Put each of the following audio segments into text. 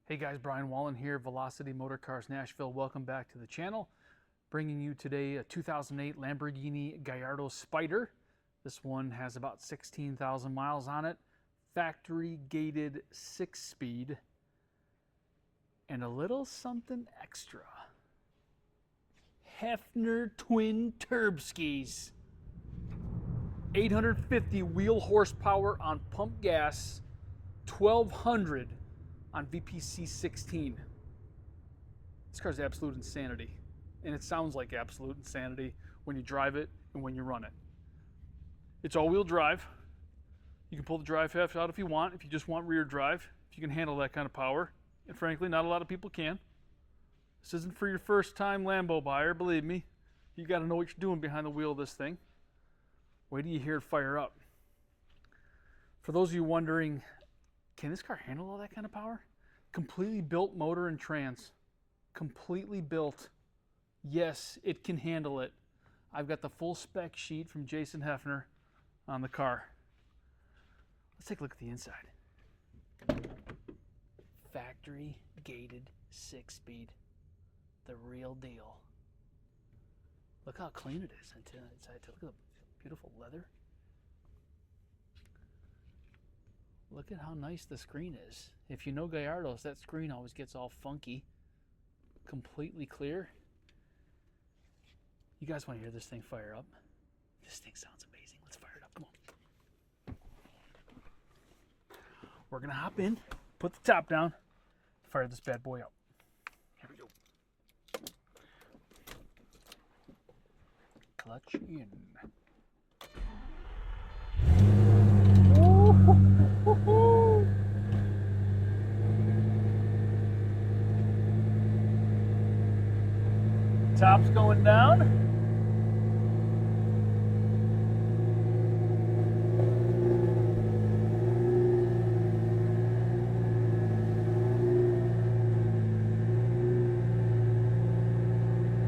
Hey guys, Brian Wallen here, Velocity Motor Cars Nashville. Welcome back to the channel. Bringing you today a 2008 Lamborghini Gallardo Spider. This one has about 16,000 miles on it. Factory gated 6-speed. And a little something extra. Heffner twin turbskis. 850 wheel horsepower on pump gas. 1200 on VPC 16. This car's absolute insanity. And it sounds like absolute insanity when you drive it and when you run it. It's all-wheel drive. You can pull the drive shaft out if you want, if you just want rear drive, if you can handle that kind of power. And frankly, not a lot of people can. This isn't for your first time Lambo buyer, believe me. You gotta know what you're doing behind the wheel of this thing. Wait till you hear it fire up. For those of you wondering, can this car handle all that kind of power? Completely built motor and trans. Completely built. Yes, it can handle it. I've got the full spec sheet from Jason Heffner on the car. Let's take a look at the inside. Factory gated 6-speed. The real deal. Look how clean it is inside. Look at the beautiful leather. Look at how nice the screen is. If you know Gallardo's, that screen always gets all funky. Completely clear. You guys want to hear this thing fire up? This thing sounds amazing. Let's fire it up. Come on. We're going to hop in, put the top down, fire this bad boy up. Here we go. Clutch in. Top's going down.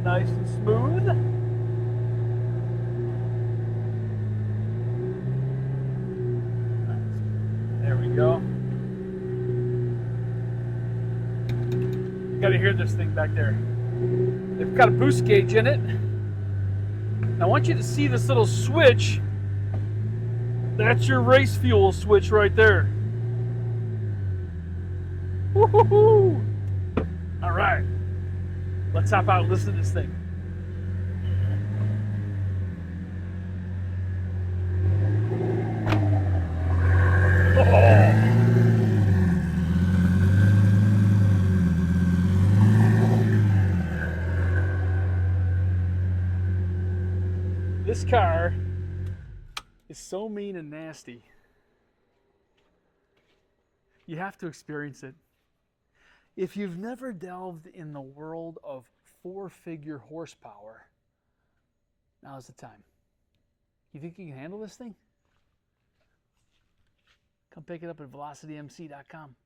Nice and smooth. There we go. You gotta hear this thing back there. They've got a boost gauge in it. I want you to see this little switch. That's your race fuel switch right there. Woo-hoo-hoo! All right, let's hop out and listen to this thing. Oh. This car is so mean and nasty. You have to experience it. If you've never delved in the world of 4-figure horsepower, now's the time. You think you can handle this thing? Come pick it up at velocitymc.com.